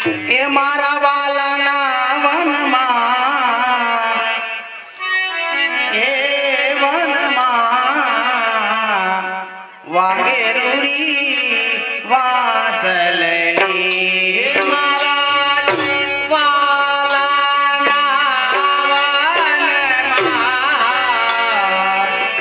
એ મારા વાલાના વનમાં એ વનમાં વાગે રૂરી વાસલની મારા વાલાના વનમાં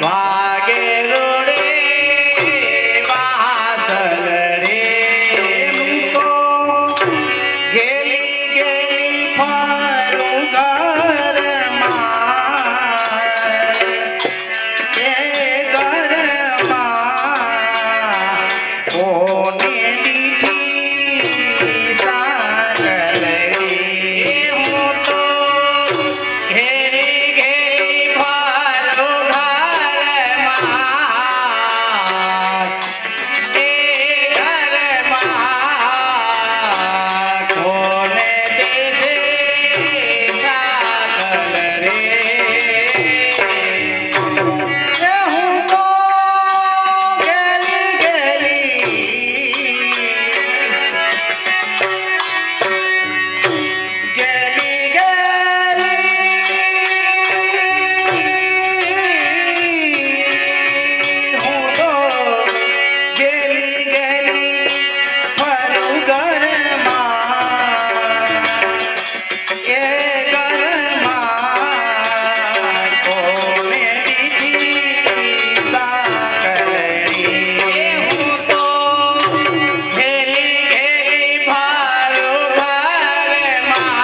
વાગે રૂરી વાસલની મુકો ગેલી ગેલી ફરું ઘરમાં એ ઘરમાં કોને દીઠી સાકલરી હું તો ઘેરી ઘેરી ફરું ઘરમાં એ ઘરમાં કોને દીઠી સાકલરી એ હું તો ગેલી ગેલી હું તો ગેલી ગેલી ફરું ઘરમાં એ ઘરમાં કોને દીઠી સાકલરી હું તો ઘેરી ઘેરી ફરું ઘરમાં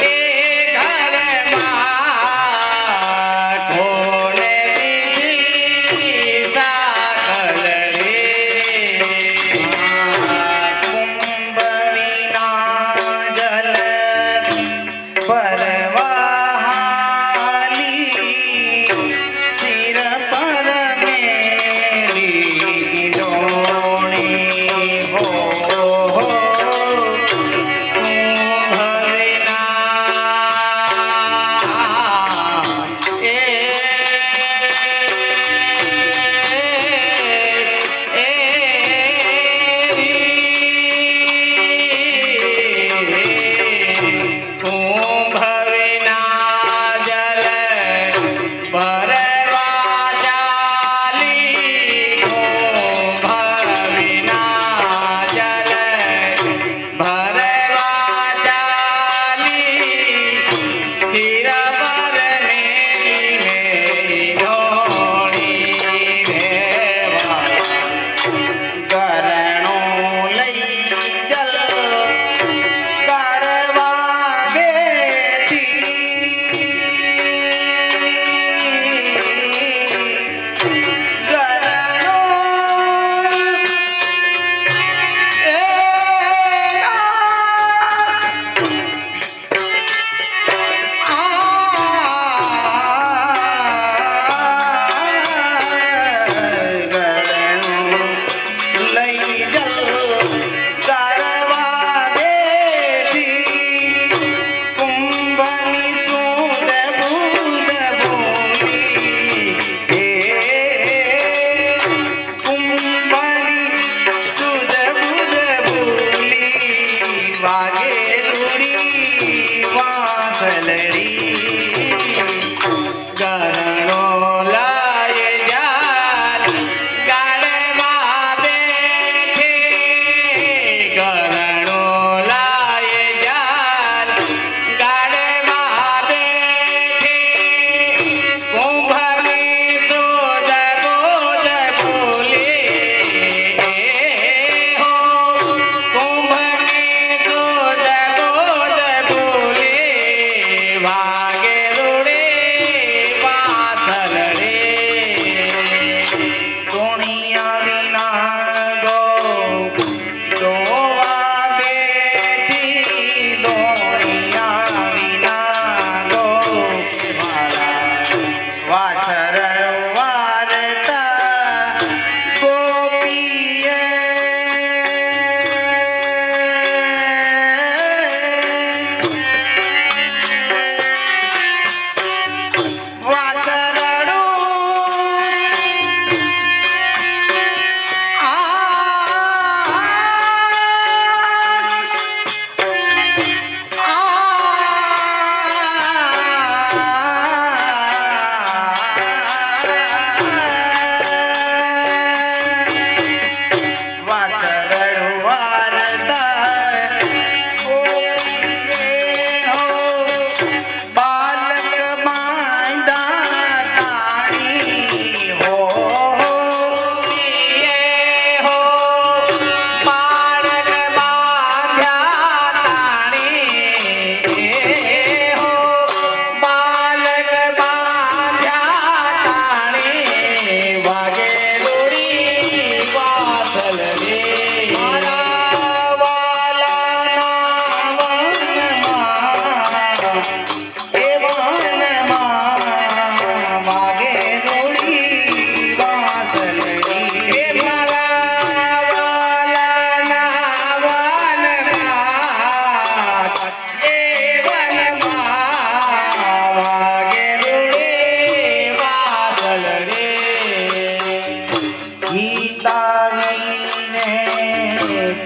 એ ઘરમાં કોને દીઠી સાકલરી કુંભવીના જલ પરવાહાલી શિર પર મેલી ડોણી હો ભરવા જાલી કુંભ વિના જલ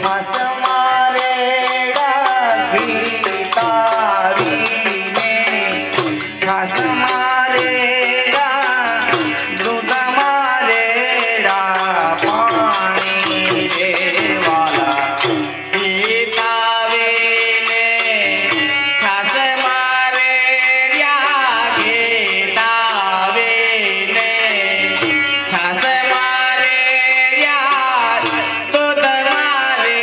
છાસ મારે ઘી તારીને છાસ મારે દૂધ મારે પાણી રે વાલા ગીતાવીને છાસ મારે ગીતાવીને છાસ મારે દૂધ મારે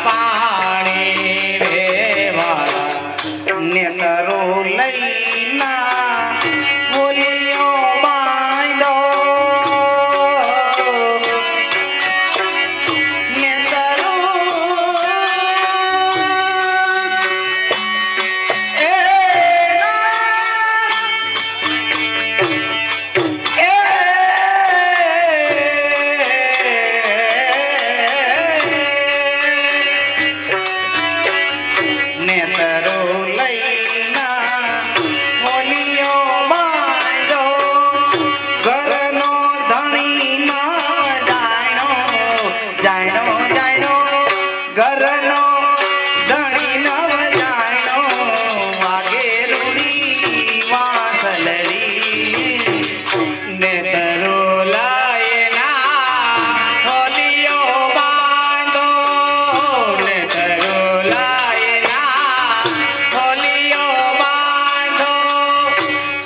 પાણી રે વાલા નેતરો લઈના બોલિયો બાંધો નેતરો એ નેતરો લઈના બોલિયો બાંધો ઘરનો ધણી ન જાણો જાણો જાણો ઘરનો ધણી ન જાણો વાગે રૂડી વાસલડી નેતરો લાયના હોલિયો બાંધો નેતરો લાયના હોલિયો બાંધો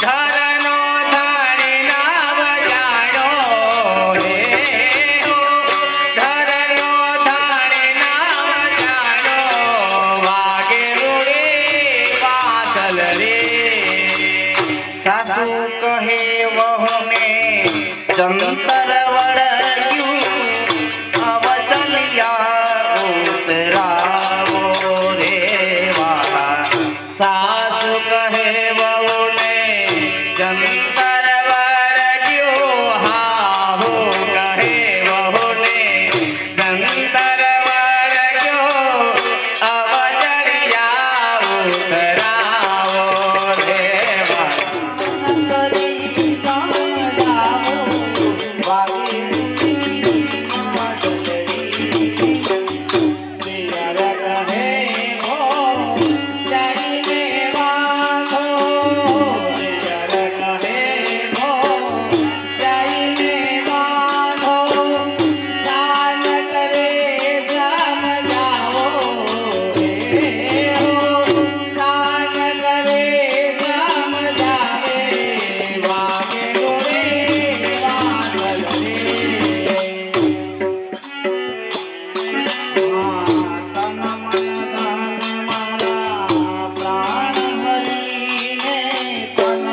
ઘરનો ધણી નવ જાણો રે હો ઘરનો ધણી નવ જાણો વાગે રૂડી વાસલ રે સાસુ કહે વહુને જંતર વળગ્યું અવચલિયા ઉતરાવો રે વાલા સાસુ કહે વહુને જંતર વળગ્યું હાહુ કહે વહુને જંતર વળગ્યું અવચડિયા ઉતરાવો રે વાલા પિયર કહે ભો જાઈને વાંધો પિયર કહે ભો જાઈને વાંધો સાન કરે સમજાવો રે હો સાન કરે સમજાવે વાગે ગોરે વાગલ રે તન મન ધન મારા પ્રાણ હરીને તન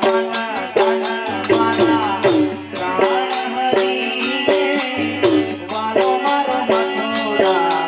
મન ધન મારા પ્રાણ હરીને વાલો મારો મથુરા